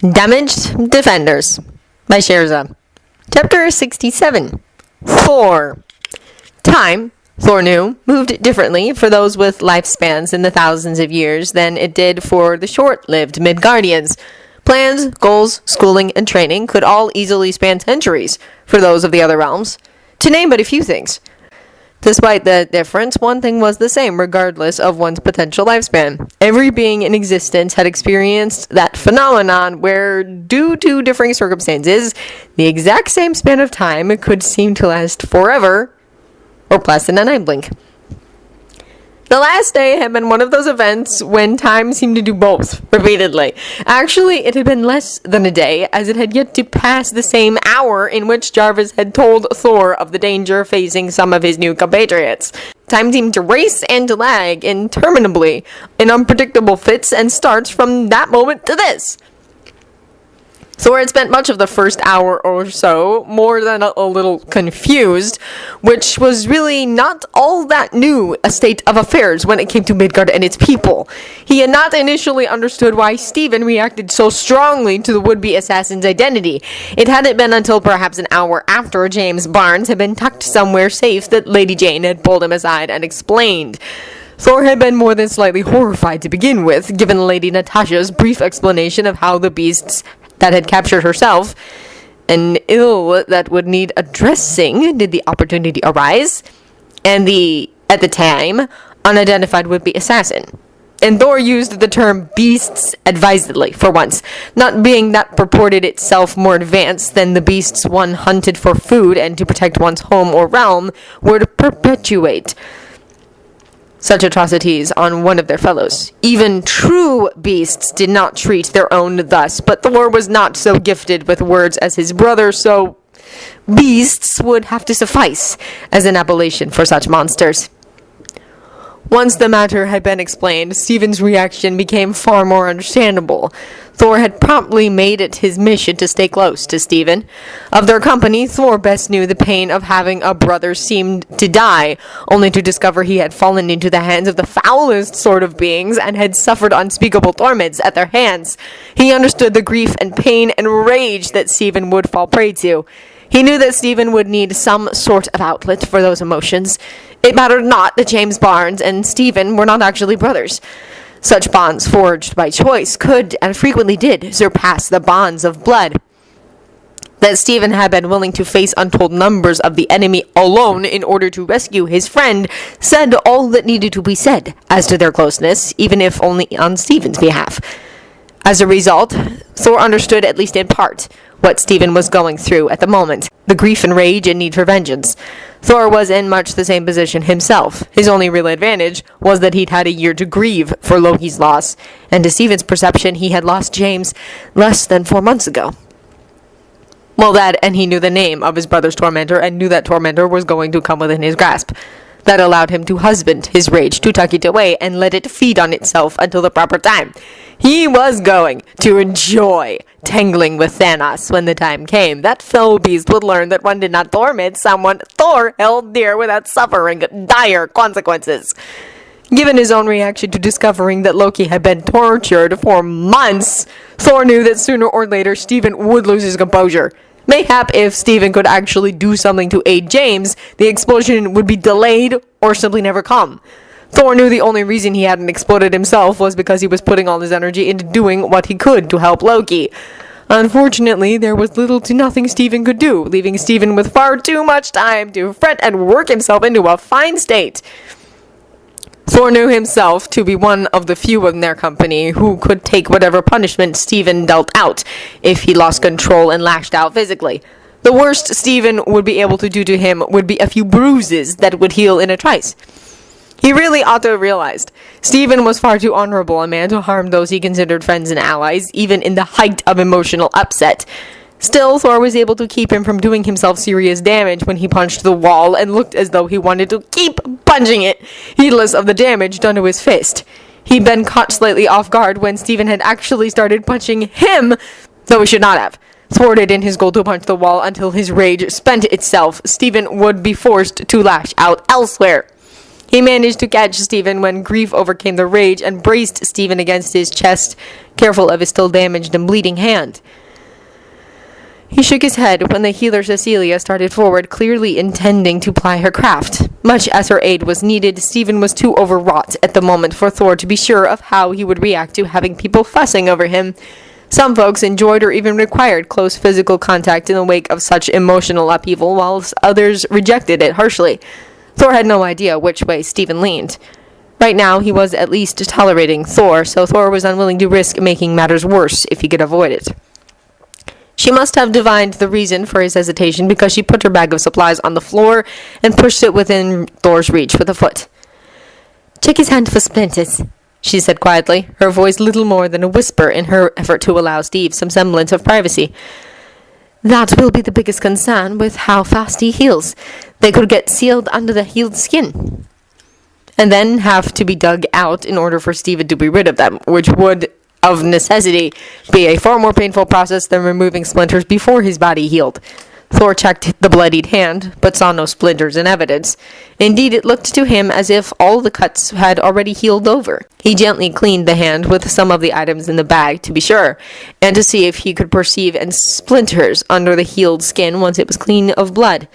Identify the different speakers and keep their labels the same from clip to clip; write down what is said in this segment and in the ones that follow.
Speaker 1: Damaged Defenders by Sherza. Chapter 67. Thor. Time, Thor knew, moved differently for those with lifespans in the thousands of years than it did for the short-lived Midgardians. Plans, goals, schooling, and training could all easily span centuries for those of the other realms, to name but a few things. Despite the difference, one thing was the same regardless of one's potential lifespan. Every being in existence had experienced that phenomenon where, due to differing circumstances, the exact same span of time could seem to last forever, or less than an eye blink. The last day had been one of those events when time seemed to do both, repeatedly. Actually, it had been less than a day, as it had yet to pass the same hour in which Jarvis had told Thor of the danger facing some of his new compatriots. Time seemed to race and to lag interminably, in unpredictable fits and starts from that moment to this. Thor had spent much of the first hour or so more than a little confused, which was really not all that new a state of affairs when it came to Midgard and its people. He had not initially understood why Stephen reacted so strongly to the would-be assassin's identity. It hadn't been until perhaps an hour after James Barnes had been tucked somewhere safe that Lady Jane had pulled him aside and explained. Thor had been more than slightly horrified to begin with, given Lady Natasha's brief explanation of how the beasts that had captured herself, an ill that would need addressing did the opportunity arise, and the, at the time, unidentified would-be assassin. And Thor used the term beasts advisedly, for once, not being that purported itself more advanced than the beasts one hunted for food and to protect one's home or realm would perpetuate such atrocities on one of their fellows. Even true beasts did not treat their own thus, but Thor was not so gifted with words as his brother, so beasts would have to suffice as an appellation for such monsters. Once the matter had been explained, Stephen's reaction became far more understandable. Thor had promptly made it his mission to stay close to Stephen. Of their company, Thor best knew the pain of having a brother seemed to die, only to discover he had fallen into the hands of the foulest sort of beings and had suffered unspeakable torments at their hands. He understood the grief and pain and rage that Stephen would fall prey to. He knew that Stephen would need some sort of outlet for those emotions. It mattered not that James Barnes and Stephen were not actually brothers. Such bonds forged by choice could, and frequently did, surpass the bonds of blood. That Stephen had been willing to face untold numbers of the enemy alone in order to rescue his friend said all that needed to be said as to their closeness, even if only on Stephen's behalf. As a result, Thor understood, at least in part, what Stephen was going through at the moment, the grief and rage and need for vengeance. Thor was in much the same position himself. His only real advantage was that he'd had a year to grieve for Loki's loss, and to Stephen's perception he had lost James less than 4 months ago. Well, that, and he knew the name of his brother's tormentor, and knew that tormentor was going to come within his grasp. That allowed him to husband his rage, to tuck it away, and let it feed on itself until the proper time. He was going to enjoy tangling with Thanos when the time came. That fell beast would learn that one did not torment someone Thor held dear without suffering dire consequences. Given his own reaction to discovering that Loki had been tortured for months, Thor knew that sooner or later Stephen would lose his composure. Mayhap if Stephen could actually do something to aid James, the explosion would be delayed or simply never come. Thor knew the only reason he hadn't exploded himself was because he was putting all his energy into doing what he could to help Loki. Unfortunately, there was little to nothing Stephen could do, leaving Stephen with far too much time to fret and work himself into a fine state. Thor knew himself to be one of the few in their company who could take whatever punishment Stephen dealt out if he lost control and lashed out physically. The worst Stephen would be able to do to him would be a few bruises that would heal in a trice. He really ought to have realized Stephen was far too honorable a man to harm those he considered friends and allies, even in the height of emotional upset. Still, Thor was able to keep him from doing himself serious damage when he punched the wall and looked as though he wanted to keep punching it, heedless of the damage done to his fist. He'd been caught slightly off guard when Stephen had actually started punching him, though he should not have. Thwarted in his goal to punch the wall until his rage spent itself, Stephen would be forced to lash out elsewhere. He managed to catch Stephen when grief overcame the rage and braced Stephen against his chest, careful of his still damaged and bleeding hand. He shook his head when the healer Cecilia started forward, clearly intending to ply her craft. Much as her aid was needed, Stephen was too overwrought at the moment for Thor to be sure of how he would react to having people fussing over him. Some folks enjoyed or even required close physical contact in the wake of such emotional upheaval, whilst others rejected it harshly. Thor had no idea which way Stephen leaned. Right now, he was at least tolerating Thor, so Thor was unwilling to risk making matters worse if he could avoid it. She must have divined the reason for his hesitation, because she put her bag of supplies on the floor and pushed it within Thor's reach with a foot. "Check his hand for splinters," she said quietly, her voice little more than a whisper in her effort to allow Steve some semblance of privacy. "That will be the biggest concern with how fast he heals. They could get sealed under the healed skin, and then have to be dug out in order for Stephen to be rid of them, which would, of necessity, be a far more painful process than removing splinters before his body healed." Thor checked the bloodied hand, but saw no splinters in evidence. Indeed, it looked to him as if all the cuts had already healed over. He gently cleaned the hand with some of the items in the bag, to be sure, and to see if he could perceive any splinters under the healed skin once it was clean of blood.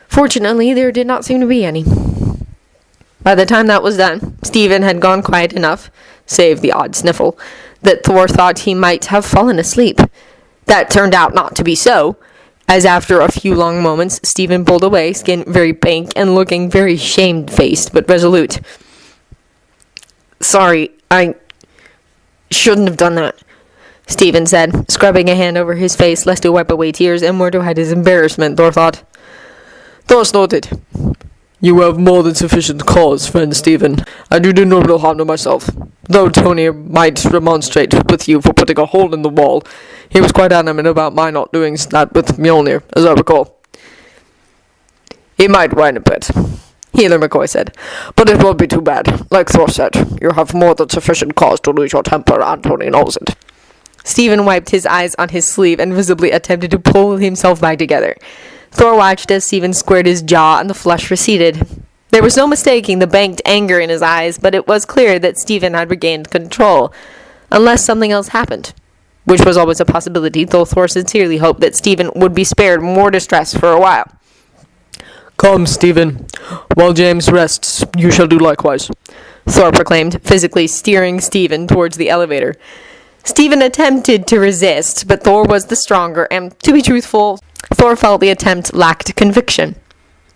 Speaker 1: Fortunately, there did not seem to be any. By the time that was done, Stephen had gone quiet enough, save the odd sniffle, that Thor thought he might have fallen asleep. That turned out not to be so, as after a few long moments, Stephen pulled away, skin very pink and looking very shamefaced but resolute. "Sorry, I shouldn't have done that," Stephen said, scrubbing a hand over his face lest to wipe away tears and more to hide his embarrassment, Thor thought. "Thor's noted. You have more than sufficient cause, friend Stephen, and you do no real harm to myself. Though Tony might remonstrate with you for putting a hole in the wall, he was quite adamant about my not doing that with Mjolnir, as I recall." "He might whine a bit," Healer McCoy said, "but it won't be too bad. Like Thor said, you have more than sufficient cause to lose your temper, and Tony knows it." Stephen wiped his eyes on his sleeve and visibly attempted to pull himself back together. Thor watched as Stephen squared his jaw and the flush receded. There was no mistaking the banked anger in his eyes, but it was clear that Stephen had regained control, unless something else happened, which was always a possibility, though Thor sincerely hoped that Stephen would be spared more distress for a while. "Come, Stephen. While James rests, you shall do likewise," Thor proclaimed, physically steering Stephen towards the elevator. Stephen attempted to resist, but Thor was the stronger, and, to be truthful, Thor felt the attempt lacked conviction.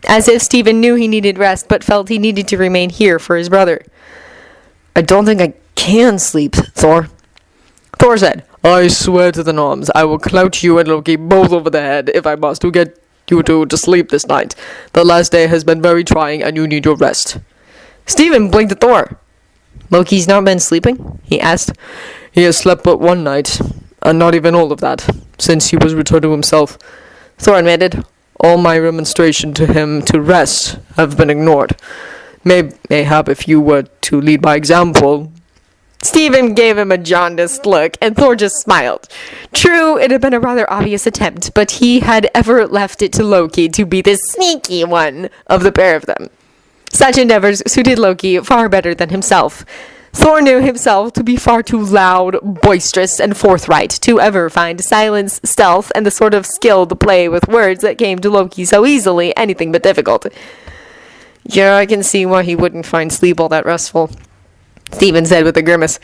Speaker 1: As if Stephen knew he needed rest, but felt he needed to remain here for his brother. "I don't think I can sleep, Thor," Thor said. "I swear to the Norms, I will clout you and Loki both over the head if I must to get you two to sleep this night. The last day has been very trying, and you need your rest." Stephen blinked at Thor. "Loki's not been sleeping?" he asked. "He has slept but one night, and not even all of that, since he was returned to himself," Thor admitted. "All my remonstration to him to rest have been ignored. Mayhap if you were to lead by example." Stephen gave him a jaundiced look, and Thor just smiled. True, it had been a rather obvious attempt, but he had ever left it to Loki to be the sneaky one of the pair of them. Such endeavors suited Loki far better than himself. Thor knew himself to be far too loud, boisterous, and forthright to ever find silence, stealth, and the sort of skilled play with words that came to Loki so easily anything but difficult. "Yeah, I can see why he wouldn't find sleep all that restful," Stephen said with a grimace.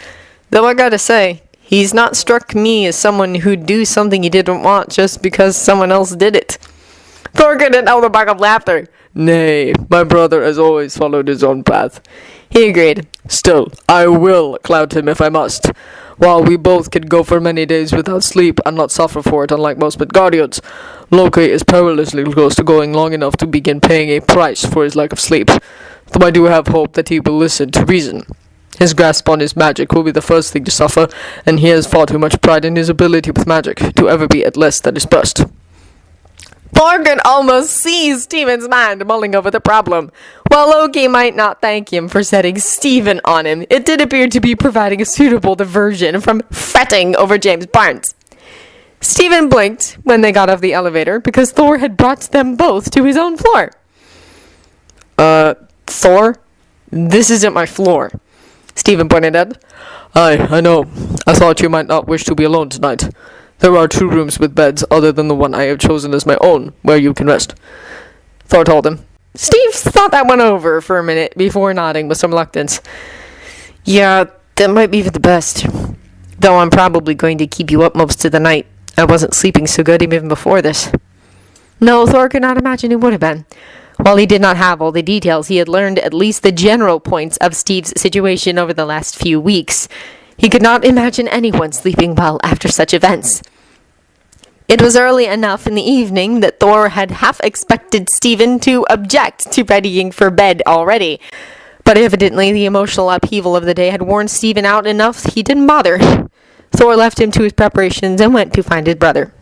Speaker 1: "Though I gotta say, he's not struck me as someone who'd do something he didn't want just because someone else did it." Thor couldn't hold back of laughter. "Nay, my brother has always followed his own path," he agreed. "Still, I will clout him if I must. While we both could go for many days without sleep and not suffer for it, unlike most Midgardians, Loki is perilously close to going long enough to begin paying a price for his lack of sleep, though I do have hope that he will listen to reason. His grasp on his magic will be the first thing to suffer, and he has far too much pride in his ability with magic to ever be at less than his best." Thor could almost see Stephen's mind mulling over the problem. While Loki might not thank him for setting Stephen on him, it did appear to be providing a suitable diversion from fretting over James Barnes. Stephen blinked when they got off the elevator because Thor had brought them both to his own floor. Thor? This isn't my floor," Stephen pointed out.
Speaker 2: Aye, I know. I thought you might not wish to be alone tonight. There are 2 rooms with beds other than the one I have chosen as my own, where you can rest,
Speaker 1: Thor told him. Steve thought that one over for a minute before nodding with some reluctance. Yeah, that might be for the best. Though I'm probably going to keep you up most of the night. I wasn't sleeping so good even before this. No, Thor could not imagine it would have been. While he did not have all the details, he had learned at least the general points of Steve's situation over the last few weeks. He could not imagine anyone sleeping well after such events. It was early enough in the evening that Thor had half expected Stephen to object to readying for bed already. But evidently the emotional upheaval of the day had worn Stephen out enough he didn't bother. Thor left him to his preparations and went to find his brother.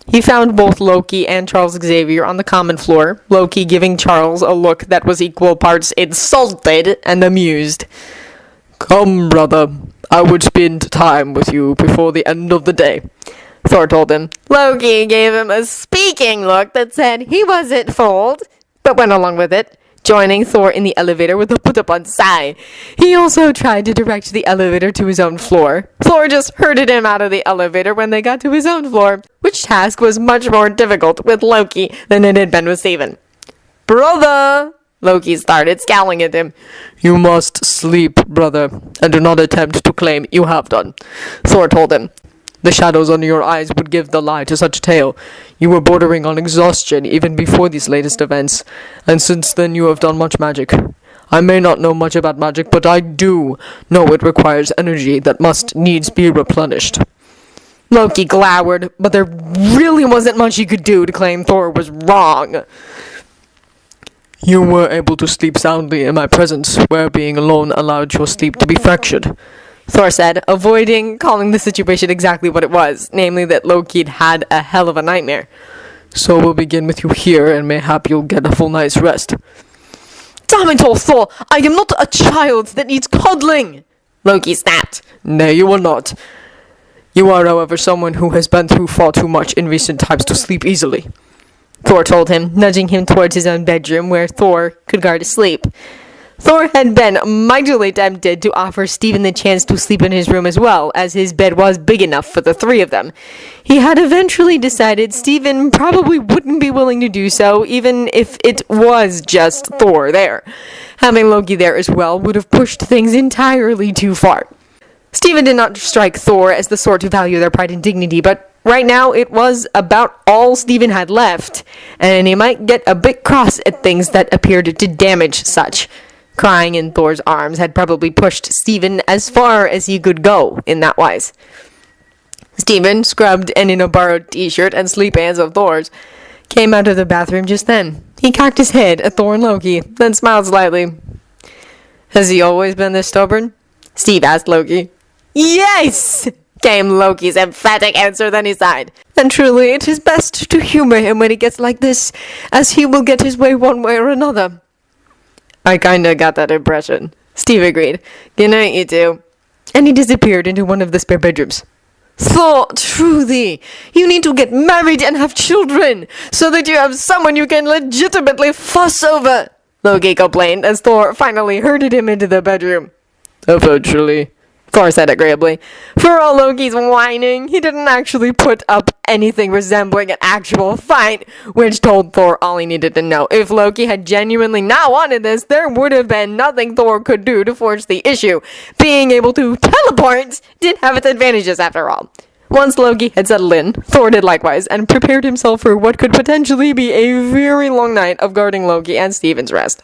Speaker 1: He found both Loki and Charles Xavier on the common floor, Loki giving Charles a look that was equal parts insulted and amused.
Speaker 2: Come, brother, I would spend time with you before the end of the day,
Speaker 1: Thor told him. Loki gave him a speaking look that said he wasn't fooled, but went along with it, joining Thor in the elevator with a put-upon sigh. He also tried to direct the elevator to his own floor. Thor just herded him out of the elevator when they got to his own floor, which task was much more difficult with Loki than it had been with Stephen. Brother! Loki started, scowling at him.
Speaker 2: You must sleep, brother, and do not attempt to claim you have done,
Speaker 1: Thor told him.
Speaker 2: The shadows under your eyes would give the lie to such a tale. You were bordering on exhaustion even before these latest events, and since then you have done much magic. I may not know much about magic, but I do know it requires energy that must needs be replenished.
Speaker 1: Loki glowered, but there really wasn't much he could do to claim Thor was wrong.
Speaker 2: You were able to sleep soundly in my presence, where being alone allowed your sleep to be fractured,
Speaker 1: Thor said, avoiding calling the situation exactly what it was, namely that Loki'd had a hell of a nightmare.
Speaker 2: So we'll begin with you here, and mayhap you'll get a full night's rest.
Speaker 1: Damn it all, Thor! I am not a child that needs coddling! Loki snapped.
Speaker 2: Nay, you are not. You are, however, someone who has been through far too much in recent times to sleep easily,
Speaker 1: Thor told him, nudging him towards his own bedroom where Thor could guard his sleep. Thor had been mightily tempted to offer Stephen the chance to sleep in his room as well, as his bed was big enough for the 3 of them. He had eventually decided Stephen probably wouldn't be willing to do so, even if it was just Thor there. Having Loki there as well would have pushed things entirely too far. Stephen did not strike Thor as the sort to value their pride and dignity, but right now it was about all Stephen had left, and he might get a bit cross at things that appeared to damage such. Crying in Thor's arms had probably pushed Stephen as far as he could go in that wise. Stephen, scrubbed and in a borrowed t-shirt and sleep-ins of Thor's, came out of the bathroom just then. He cocked his head at Thor and Loki, then smiled slightly. Has he always been this stubborn? Steve asked Loki. Yes! Came Loki's emphatic answer, then he sighed. And truly, it is best to humor him when he gets like this, as he will get his way one way or another. I kinda got that impression, Steve agreed. Good night, you two. And he disappeared into one of the spare bedrooms. Thor, truly, you need to get married and have children, so that you have someone you can legitimately fuss over, Loki complained as Thor finally herded him into the bedroom.
Speaker 2: Eventually,
Speaker 1: Thor said agreeably. For all Loki's whining, he didn't actually put up anything resembling an actual fight, which told Thor all he needed to know. If Loki had genuinely not wanted this, there would have been nothing Thor could do to force the issue. Being able to teleport did have its advantages after all. Once Loki had settled in, Thor did likewise, and prepared himself for what could potentially be a very long night of guarding Loki and Stephen's rest.